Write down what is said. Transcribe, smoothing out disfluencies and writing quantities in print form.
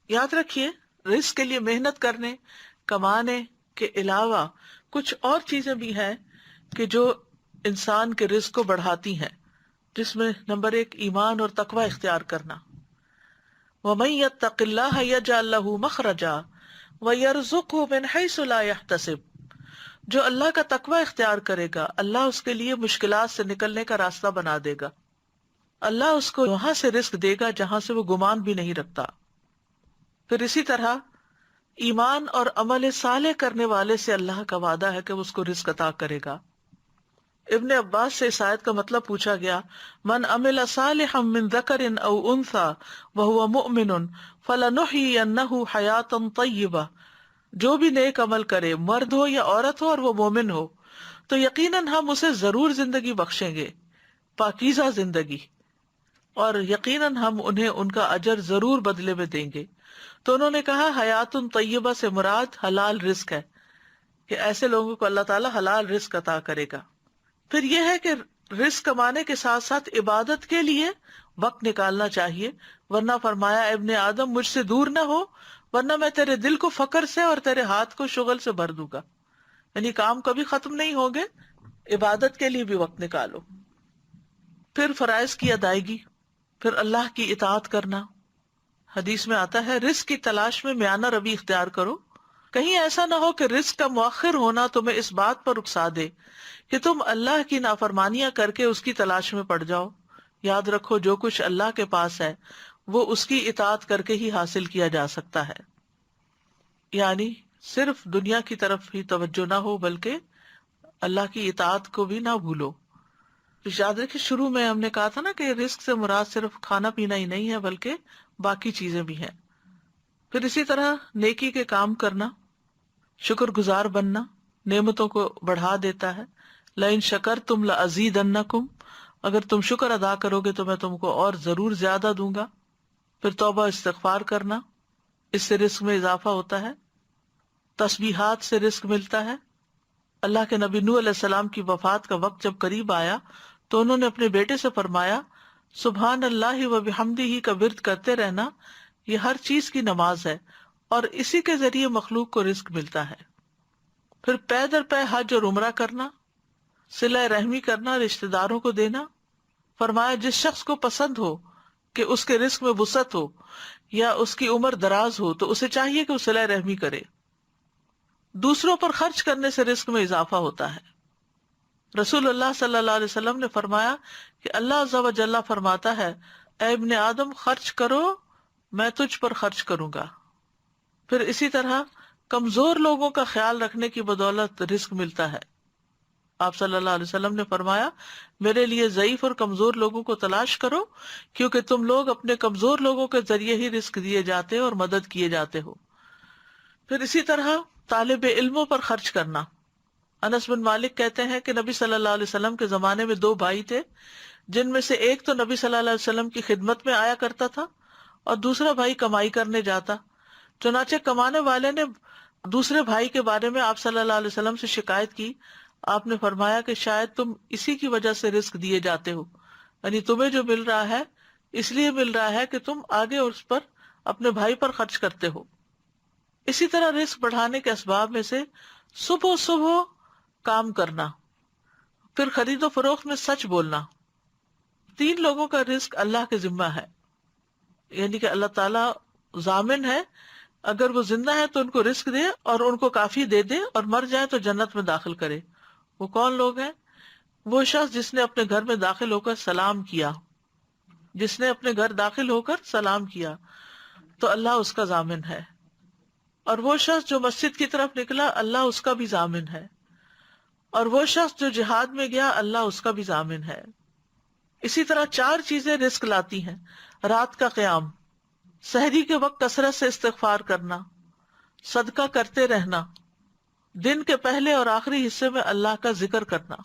یاد رکھیے رزق کے لیے محنت کرنے کمانے کے علاوہ کچھ اور چیزیں بھی ہیں کہ جو انسان کے رزق کو بڑھاتی ہیں، جس میں نمبر 1 ایمان اور تقوی اختیار کرنا. وَمَن يَتَّقِ اللَّهَ يَجْعَل لَّهُ مَخْرَجًا وَيَرْزُقْهُ مِنْ حَيْثُ لَا يَحْتَسِبُ. جو اللہ کا تقوی اختیار کرے گا اللہ اس کے لیے مشکلات سے نکلنے کا راستہ بنا دے گا. اللہ اس کو وہاں سے رزق دے گا جہاں سے وہ گمان بھی نہیں رکھتا. پھر اسی طرح ایمان اور عمل صالح کرنے والے سے اللہ کا وعدہ ہے کہ وہ اس کو رزق عطا کرے گا. ابن عباس سے اس آیت کا مطلب پوچھا گیا، من عمل صالحا من ذکر او انثى وهو مؤمن فلنحيينه حیاتا طیبہ. جو بھی نیک عمل کرے، مرد ہو یا عورت ہو اور وہ مومن ہو، تو یقیناً ہم اسے ضرور زندگی بخشیں گے، پاکیزہ زندگی، اور یقیناً ہم انہیں ان کا اجر ضرور بدلے میں دیں گے. تو انہوں نے کہا حیات طیبہ سے مراد حلال رزق ہے، کہ ایسے لوگوں کو اللہ تعالیٰ حلال رزق عطا کرے گا. پھر یہ ہے کہ رزق کمانے کے ساتھ ساتھ عبادت کے لیے وقت نکالنا چاہیے، ورنہ فرمایا ابن آدم مجھ سے دور نہ ہو ورنہ میں تیرے دل کو فقر سے اور تیرے ہاتھ کو شغل سے بھر دوں گا. یعنی کام کبھی ختم نہیں ہوگے، عبادت کے لیے بھی وقت نکالو. پھر فرائض کی ادائیگی، پھر اللہ کی اطاعت کرنا. حدیث میں آتا ہے رزق کی تلاش میں میانہ روی اختیار کرو. کہیں ایسا نہ ہو کہ رزق کا مؤخر ہونا تمہیں اس بات پر اکسا دے کہ تم اللہ کی نافرمانیاں کر کے اس کی تلاش میں پڑ جاؤ. یاد رکھو جو کچھ اللہ کے پاس ہے وہ اس کی اطاعت کر کے ہی حاصل کیا جا سکتا ہے. یعنی صرف دنیا کی طرف ہی توجہ نہ ہو بلکہ اللہ کی اطاعت کو بھی نہ بھولو. یاد رکھیں شروع میں ہم نے کہا تھا نا کہ رزق سے مراد صرف کھانا پینا ہی نہیں ہے بلکہ باقی چیزیں بھی ہیں. پھر اسی طرح نیکی کے کام کرنا، شکر گزار بننا نعمتوں کو بڑھا دیتا ہے. لئن شکرتم لازیدنکم، اگر تم شکر ادا کرو گے تو میں تم کو اور ضرور زیادہ دوں گا. پھر توبہ استغفار کرنا، اس سے رزق میں اضافہ ہوتا ہے. تسبیحات سے رزق ملتا ہے. اللہ کے نبی نوح علیہ السلام کی وفات کا وقت جب قریب آیا تو انہوں نے اپنے بیٹے سے فرمایا سبحان اللہ و بحمدہ کا ورد کرتے رہنا، یہ ہر چیز کی نماز ہے اور اسی کے ذریعے مخلوق کو رزق ملتا ہے. پھر پے در پے حج اور عمرہ کرنا، صلہ رحمی کرنا، رشتہ داروں کو دینا. فرمایا جس شخص کو پسند ہو کہ اس کے رزق میں وسعت ہو یا اس کی عمر دراز ہو تو اسے چاہیے کہ وہ صلہ رحمی کرے. دوسروں پر خرچ کرنے سے رزق میں اضافہ ہوتا ہے. رسول اللہ صلی اللہ علیہ وسلم نے فرمایا کہ اللہ عز و جل فرماتا ہے اے ابن آدم خرچ کرو میں تجھ پر خرچ کروں گا. پھر اسی طرح کمزور لوگوں کا خیال رکھنے کی بدولت رزق ملتا ہے. آپ صلی اللہ علیہ وسلم نے فرمایا میرے لیے ضعیف اور کمزور لوگوں کو تلاش کرو کیونکہ تم لوگ اپنے کمزور لوگوں کے ذریعے ہی رزق دیے جاتے اور مدد کیے جاتے ہو. پھر اسی طرح طالب علموں پر خرچ کرنا. انس بن مالک کہتے ہیں کہ نبی صلی اللہ علیہ وسلم کے زمانے میں 2 بھائی تھے جن میں سے ایک تو نبی صلی اللہ علیہ وسلم کی خدمت میں آیا کرتا تھا اور دوسرا بھائی کمائی کرنے جاتا. چنانچہ کمانے والے نے دوسرے بھائی کے بارے میں آپ صلی اللہ علیہ وسلم سے شکایت کی. آپ نے فرمایا کہ شاید تم اسی کی وجہ سے رزق دیے جاتے ہو، یعنی تمہیں جو مل رہا ہے اس لیے مل رہا ہے کہ تم آگے اس پر اپنے بھائی پر خرچ کرتے ہو. اسی طرح رزق بڑھانے کے اسباب میں سے صبح صبح کام کرنا، پھر خرید و فروخت میں سچ بولنا. 3 لوگوں کا رزق اللہ کے ذمہ ہے، یعنی کہ اللہ تعالیٰ ضامن ہے اگر وہ زندہ ہے تو ان کو رزق دے اور ان کو کافی دے دے، اور مر جائے تو جنت میں داخل کرے. وہ کون لوگ ہیں؟ وہ شخص جس نے اپنے گھر میں داخل ہو کر سلام کیا، جس نے اپنے گھر داخل ہو کر سلام کیا تو اللہ اس کا ضامن ہے. اور وہ شخص جو مسجد کی طرف نکلا اللہ اس کا بھی ضامن ہے. اور وہ شخص جو جہاد میں گیا اللہ اس کا بھی ضامن ہے. اسی طرح 4 چیزیں رزق لاتی ہیں: رات کا قیام، سحری کے وقت کثرت سے استغفار کرنا، صدقہ کرتے رہنا، دن کے پہلے اور آخری حصے میں اللہ کا ذکر کرنا.